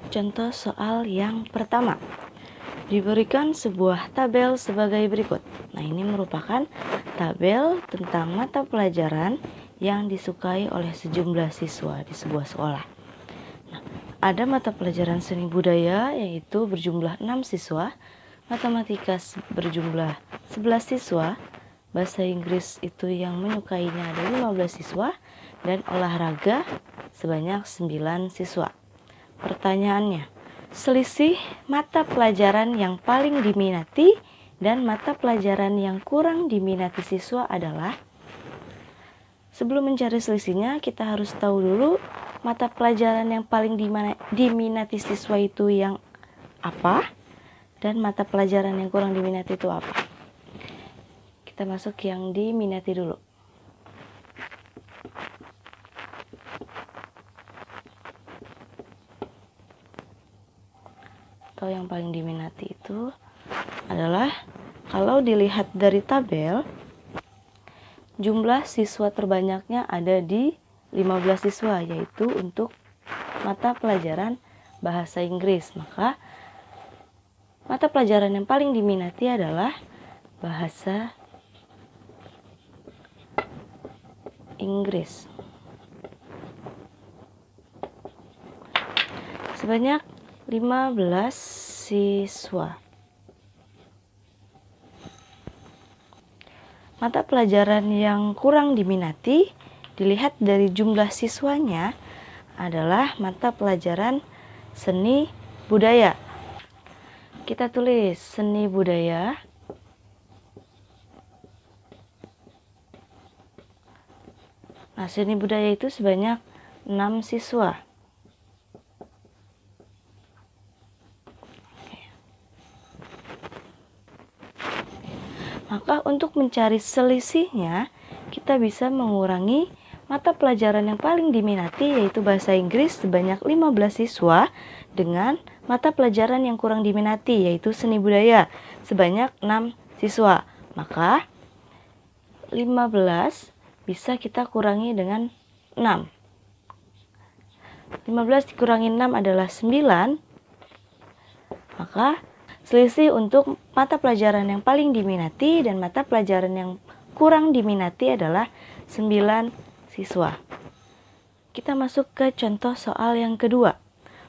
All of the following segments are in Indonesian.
Contoh soal yang pertama. Diberikan sebuah tabel sebagai berikut. Nah, ini merupakan tabel tentang mata pelajaran yang disukai oleh sejumlah siswa di sebuah sekolah. Nah, ada mata pelajaran seni budaya yaitu berjumlah 6 siswa, matematika berjumlah 11 siswa, bahasa Inggris itu yang menyukainya ada 15 siswa, dan olahraga sebanyak 9 siswa. Pertanyaannya, selisih mata pelajaran yang paling diminati dan mata pelajaran yang kurang diminati siswa adalah. Sebelum mencari selisihnya, kita harus tahu dulu mata pelajaran yang paling diminati siswa itu yang apa dan mata pelajaran yang kurang diminati itu apa. Kita masuk yang diminati dulu. Atau yang paling diminati itu adalah, kalau dilihat dari tabel, jumlah siswa terbanyaknya ada di 15 siswa, yaitu untuk mata pelajaran bahasa Inggris. Maka mata pelajaran yang paling diminati adalah bahasa Inggris. Sebanyak 15 siswa. Mata pelajaran yang kurang diminati dilihat dari jumlah siswanya adalah mata pelajaran seni budaya. Kita tulis seni budaya. Nah, seni budaya itu sebanyak 6 siswa. Maka untuk mencari selisihnya, kita bisa mengurangi mata pelajaran yang paling diminati yaitu bahasa Inggris sebanyak 15 siswa dengan mata pelajaran yang kurang diminati yaitu seni budaya sebanyak 6 siswa. Maka 15 bisa kita kurangi dengan 6. 15 dikurangi 6 adalah 9. Maka selisih untuk mata pelajaran yang paling diminati dan mata pelajaran yang kurang diminati adalah 9 siswa. Kita masuk ke contoh soal yang kedua.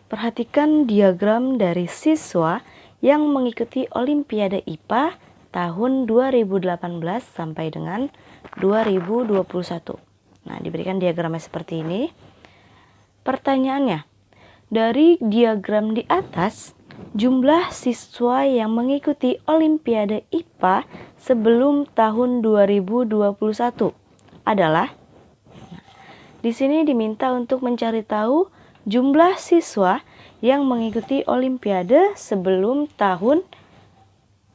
Perhatikan diagram dari siswa yang mengikuti Olimpiade IPA tahun 2018 sampai dengan 2021. Nah, diberikan diagramnya seperti ini. Pertanyaannya, dari diagram di atas, jumlah siswa yang mengikuti Olimpiade IPA sebelum tahun 2021 adalah. Di sini diminta untuk mencari tahu jumlah siswa yang mengikuti Olimpiade sebelum tahun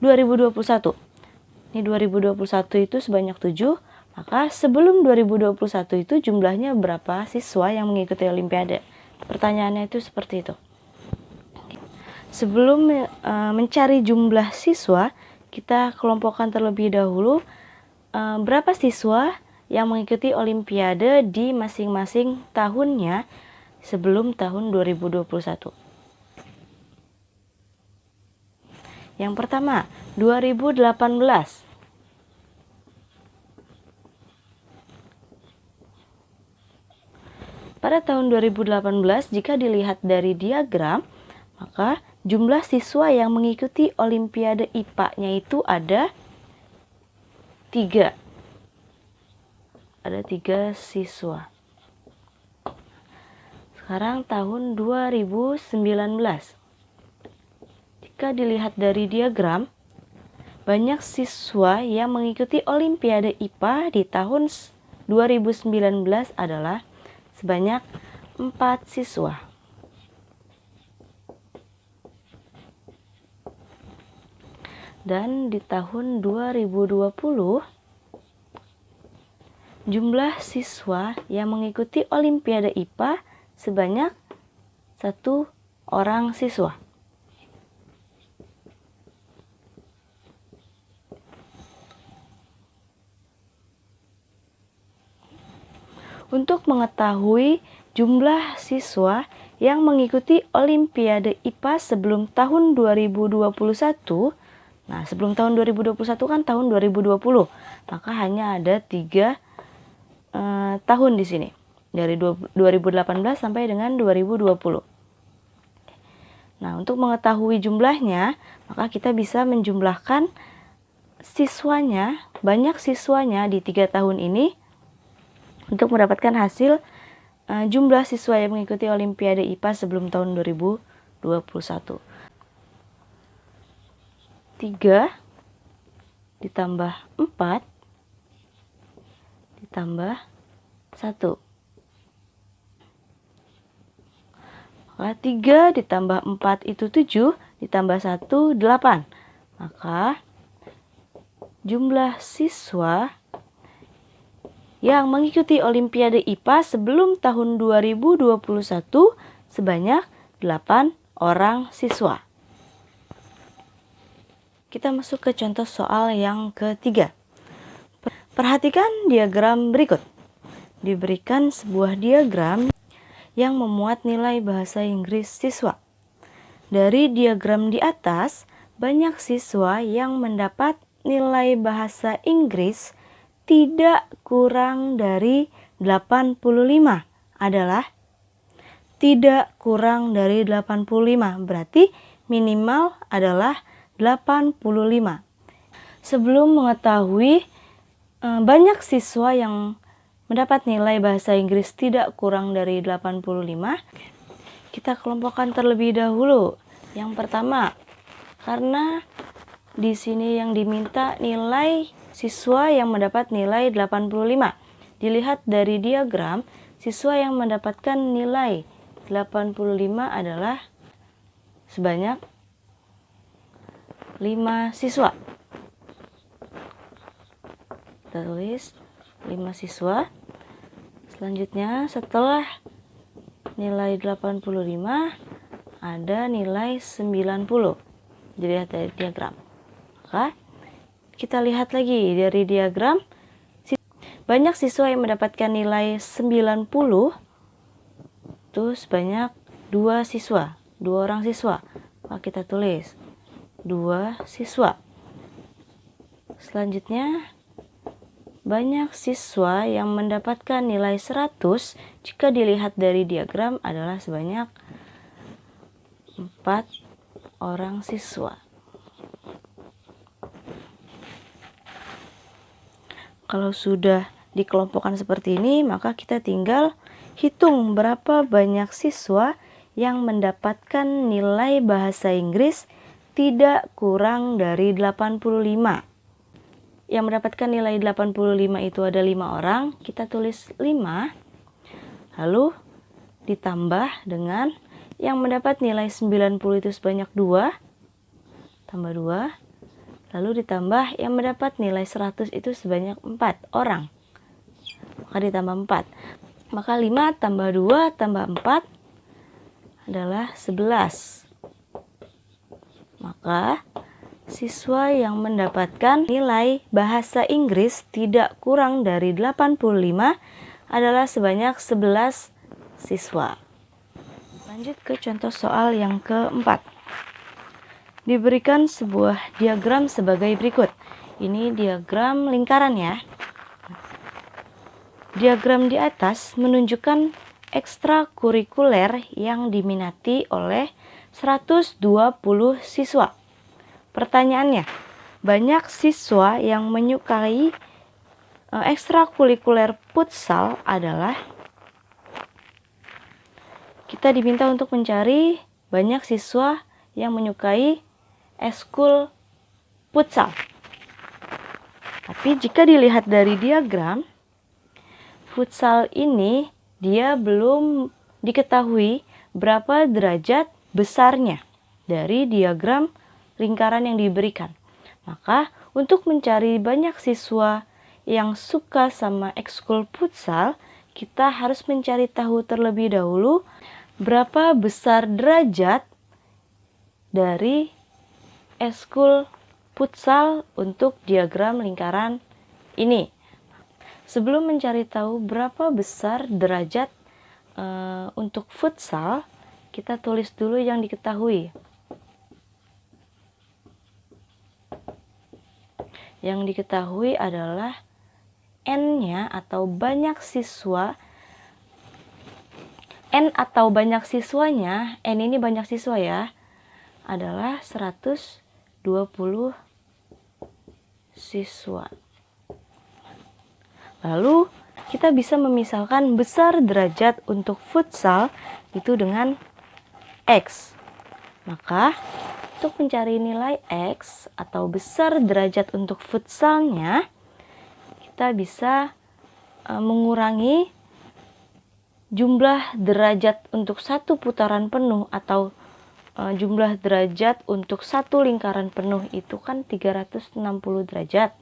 2021. Ini 2021 itu sebanyak 7, maka sebelum 2021 itu jumlahnya berapa siswa yang mengikuti Olimpiade? Pertanyaannya itu seperti itu. Sebelum mencari jumlah siswa, kita kelompokkan terlebih dahulu berapa siswa yang mengikuti Olimpiade di masing-masing tahunnya sebelum tahun 2021. Yang pertama, 2018. Pada tahun 2018, jika dilihat dari diagram, maka jumlah siswa yang mengikuti Olimpiade IPA-nya itu ada 3. Ada 3 siswa. Sekarang tahun 2019. Jika dilihat dari diagram, banyak siswa yang mengikuti Olimpiade IPA di tahun 2019 adalah sebanyak 4 siswa. Dan di tahun 2020, jumlah siswa yang mengikuti Olimpiade IPA sebanyak 1 orang siswa. Untuk mengetahui jumlah siswa yang mengikuti Olimpiade IPA sebelum tahun 2021. Nah, sebelum tahun 2021 kan tahun 2020, maka hanya ada 3 tahun di sini, dari 2018 sampai dengan 2020. Nah, untuk mengetahui jumlahnya, maka kita bisa menjumlahkan siswanya, banyak siswanya di 3 tahun ini untuk mendapatkan hasil jumlah siswa yang mengikuti Olimpiade IPA sebelum tahun 2021. 3 ditambah 4 ditambah 1. Maka 3 ditambah 4 itu 7, ditambah 1, 8. Maka jumlah siswa yang mengikuti Olimpiade IPA sebelum tahun 2021 sebanyak 8 orang siswa. Kita masuk ke contoh soal yang ketiga. Perhatikan diagram berikut. Diberikan sebuah diagram yang memuat nilai bahasa Inggris siswa. Dari diagram di atas, banyak siswa yang mendapat nilai bahasa Inggris tidak kurang dari 85 adalah tidak kurang dari 85, berarti minimal adalah 85. Sebelum mengetahui banyak siswa yang mendapat nilai bahasa Inggris tidak kurang dari 85, kita kelompokkan terlebih dahulu. Yang pertama, karena di sini yang diminta nilai siswa yang mendapat nilai 85. Dilihat dari diagram, siswa yang mendapatkan nilai 85 adalah sebanyak 5 siswa. Kita tulis 5 siswa. Selanjutnya, setelah nilai 85 ada nilai 90. Dilihat dari diagram. Maka kita lihat lagi dari diagram, banyak siswa yang mendapatkan nilai 90 itu sebanyak 2 siswa, 2 orang siswa. Maka kita tulis 2 siswa. Selanjutnya, banyak siswa yang mendapatkan nilai 100 jika dilihat dari diagram adalah sebanyak 4 orang siswa. Kalau sudah dikelompokkan seperti ini, maka kita tinggal hitung berapa banyak siswa yang mendapatkan nilai bahasa Inggris tidak kurang dari 85. Yang mendapatkan nilai 85 itu ada 5 orang, kita tulis 5. Lalu ditambah dengan yang mendapat nilai 90 itu sebanyak 2, tambah 2. Lalu ditambah yang mendapat nilai 100 itu sebanyak 4 orang. Maka ditambah 4. Maka 5 tambah 2 tambah 4 adalah 11. Maka siswa yang mendapatkan nilai bahasa Inggris tidak kurang dari 85 adalah sebanyak 11 siswa. Lanjut ke contoh soal yang keempat. Diberikan sebuah diagram sebagai berikut. Ini diagram lingkaran ya. Diagram di atas menunjukkan ekstrakurikuler yang diminati oleh 120 siswa. Pertanyaannya, banyak siswa yang menyukai ekstrakurikuler futsal adalah, kita diminta untuk mencari banyak siswa yang menyukai ekskul futsal. Tapi jika dilihat dari diagram, futsal ini dia belum diketahui berapa derajat besarnya dari diagram lingkaran yang diberikan. Maka untuk mencari banyak siswa yang suka sama ekskul futsal, kita harus mencari tahu terlebih dahulu berapa besar derajat dari ekskul futsal untuk diagram lingkaran ini. Sebelum mencari tahu berapa besar derajat untuk futsal, kita tulis dulu yang diketahui. Yang diketahui adalah N-nya atau banyak siswa. N atau banyak siswanya, N ini banyak siswa ya, adalah 120 siswa. Lalu kita bisa memisalkan besar derajat untuk futsal itu dengan X. Maka untuk mencari nilai X atau besar derajat untuk futsalnya, kita bisa mengurangi jumlah derajat untuk satu putaran penuh atau jumlah derajat untuk satu lingkaran penuh itu kan 360 derajat.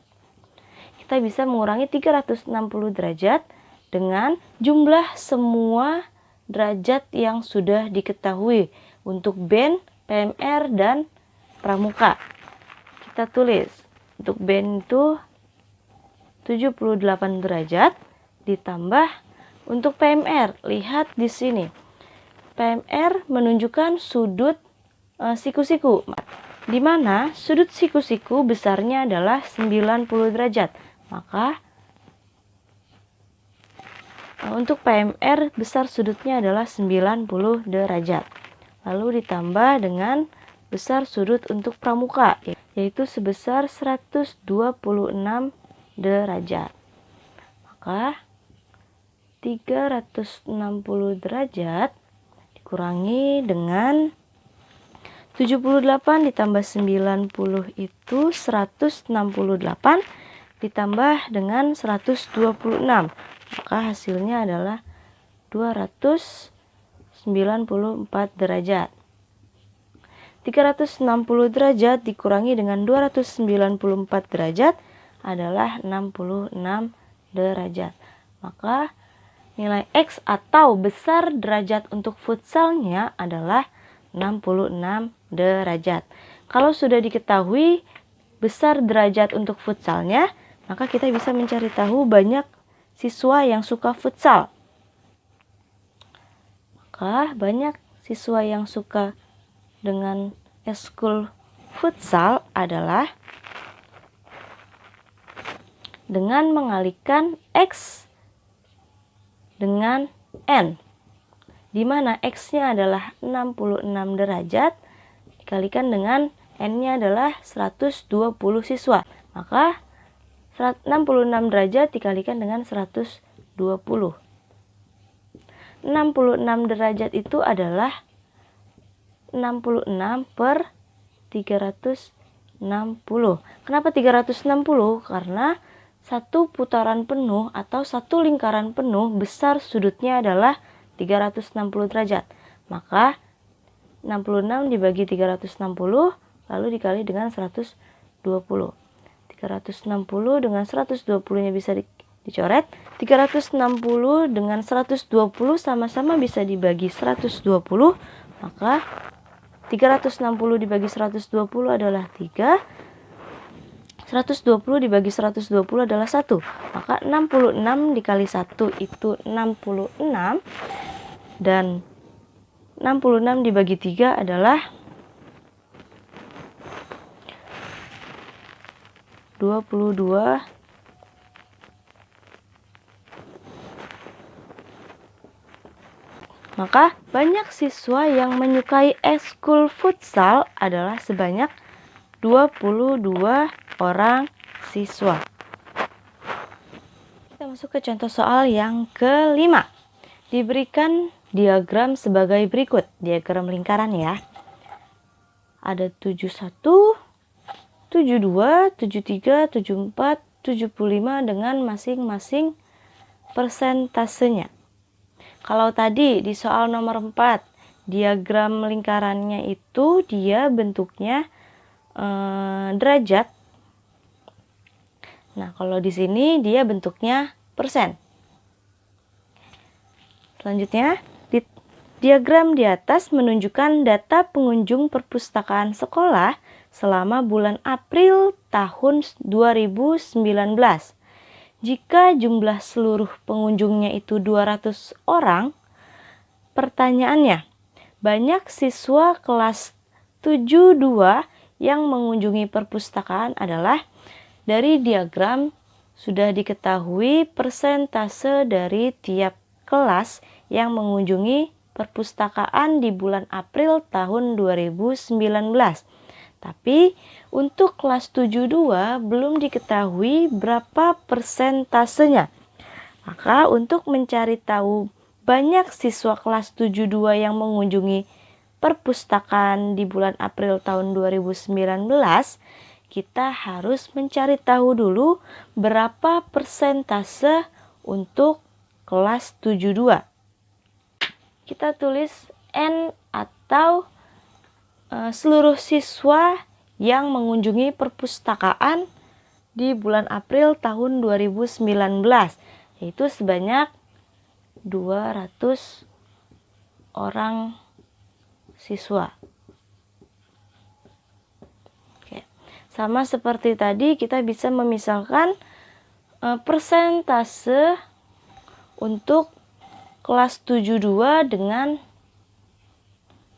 Kita bisa mengurangi 360 derajat dengan jumlah semua derajat yang sudah diketahui untuk band, PMR, dan pramuka. Kita tulis untuk band itu 78 derajat ditambah untuk PMR. Lihat di sini. PMR menunjukkan sudut siku-siku, di mana sudut siku-siku besarnya adalah 90 derajat. Maka untuk PMR besar sudutnya adalah 90 derajat. Lalu ditambah dengan besar sudut untuk pramuka, yaitu sebesar 126 derajat. Maka 360 derajat dikurangi dengan 78 ditambah 90 itu 168 ditambah dengan 126. Maka hasilnya adalah 294 derajat. 360 derajat dikurangi dengan 294 derajat adalah 66 derajat. Maka nilai X atau besar derajat untuk futsalnya adalah 66 derajat. Kalau sudah diketahui besar derajat untuk futsalnya, maka kita bisa mencari tahu banyak siswa yang suka futsal. Maka banyak siswa yang suka dengan eskul futsal adalah dengan mengalihkan X dengan N, di mana X-nya adalah 66 derajat dikalikan dengan N-nya adalah 120 siswa. Maka 66 derajat dikalikan dengan 120. 66 derajat itu adalah 66 per 360. Kenapa 360? Karena satu putaran penuh atau satu lingkaran penuh besar sudutnya adalah 360 derajat. Maka 66 dibagi 360 lalu dikali dengan 120. 360 dengan 120-nya bisa dicoret. 360 dengan 120 sama-sama bisa dibagi 120. Maka 360 dibagi 120 adalah 3. 120 dibagi 120 adalah 1. Maka 66 dikali 1 itu 66. Dan 66 dibagi 3 adalah 22. Maka banyak siswa yang menyukai eskul futsal adalah sebanyak 22 orang siswa. Kita masuk ke contoh soal yang kelima. Diberikan diagram sebagai berikut. Diagram lingkaran ya. Ada 71, 72, 73, 74, 75 dengan masing-masing persentasenya. Kalau tadi di soal nomor 4, diagram lingkarannya itu dia bentuknya derajat. Nah, kalau di sini dia bentuknya persen. Selanjutnya, diagram di atas menunjukkan data pengunjung perpustakaan sekolah selama bulan April tahun 2019. Jika jumlah seluruh pengunjungnya itu 200 orang, Pertanyaannya, banyak siswa kelas 72 yang mengunjungi perpustakaan adalah, dari diagram sudah diketahui persentase dari tiap kelas yang mengunjungi perpustakaan di bulan April tahun 2019. Tapi untuk kelas 72 belum diketahui berapa persentasenya. Maka untuk mencari tahu banyak siswa kelas 72 yang mengunjungi perpustakaan di bulan April tahun 2019, kita harus mencari tahu dulu berapa persentase untuk kelas 72. Kita tulis N atau seluruh siswa yang mengunjungi perpustakaan di bulan April tahun 2019, yaitu sebanyak 200 orang siswa. Oke. Sama seperti tadi, kita bisa memisalkan persentase untuk kelas 72 dengan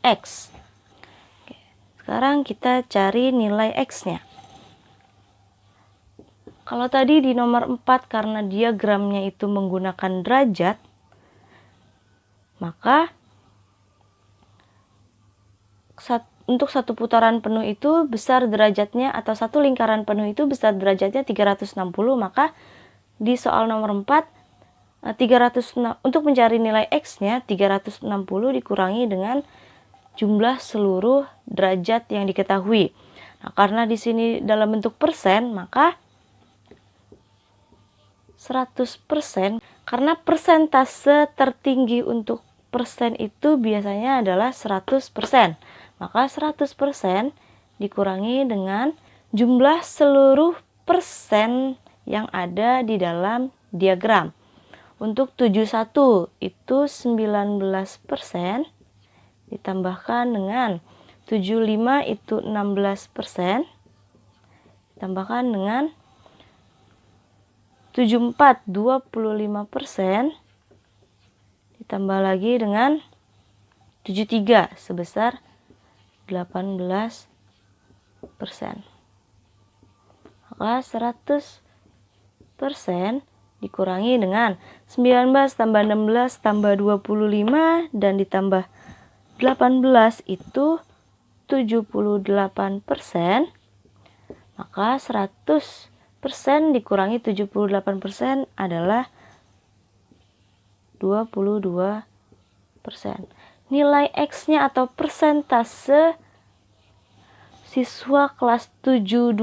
X. Sekarang kita cari nilai X-nya. Kalau tadi di nomor 4 karena diagramnya itu menggunakan derajat, maka untuk satu putaran penuh itu besar derajatnya, atau satu lingkaran penuh itu besar derajatnya 360, maka di soal nomor 4 untuk mencari nilai X-nya 360 dikurangi dengan jumlah seluruh derajat yang diketahui. Nah, karena di sini dalam bentuk persen, maka 100%, karena persentase tertinggi untuk persen itu biasanya adalah 100%. Maka 100% dikurangi dengan jumlah seluruh persen yang ada di dalam diagram. Untuk 71 itu 19%, ditambahkan dengan 75 itu 16%, ditambahkan dengan 74 25%, ditambah lagi dengan 73 sebesar 18%. Maka 100% dikurangi dengan 19 tambah 16 tambah 25 dan ditambah 18 itu 78%. Maka 100% dikurangi 78% adalah 22%. Nilai X-nya atau persentase siswa kelas 72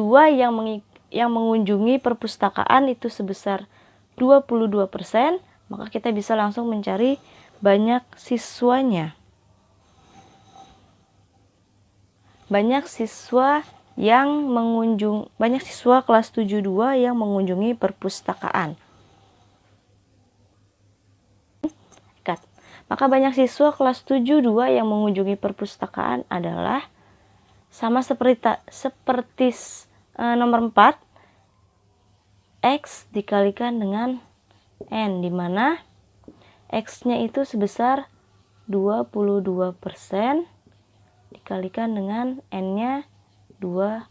yang mengunjungi perpustakaan itu sebesar 22%, maka kita bisa langsung mencari banyak siswanya. Banyak siswa kelas 72 yang mengunjungi perpustakaan. Maka banyak siswa kelas 72 yang mengunjungi perpustakaan adalah sama seperti nomor 4, X dikalikan dengan N, di mana X-nya itu sebesar 22% dikalikan dengan N-nya 200.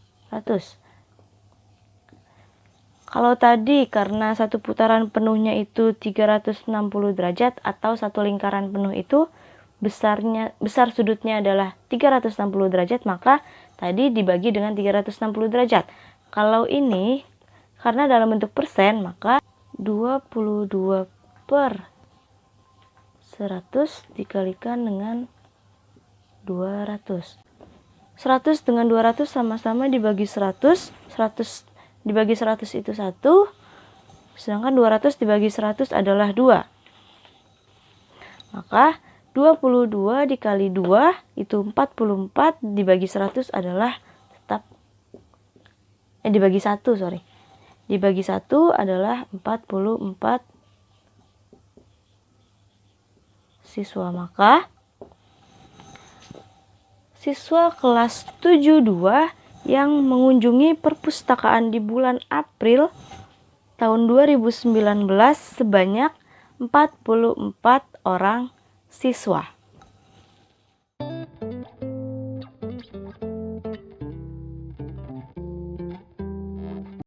Kalau tadi karena satu putaran penuhnya itu 360 derajat atau satu lingkaran penuh itu besar sudutnya adalah 360 derajat, maka tadi dibagi dengan 360 derajat. Kalau ini karena dalam bentuk persen, maka 22 per 100 dikalikan dengan 200. 100 dengan 200 sama-sama dibagi 100. 100 dibagi 100 itu 1, sedangkan 200 dibagi 100 adalah 2. Maka 22 dikali 2 itu 44, dibagi 100 adalah tetap dibagi 1, Dibagi 1 adalah 44 siswa. Maka siswa kelas 72 yang mengunjungi perpustakaan di bulan April tahun 2019 sebanyak 44 orang siswa.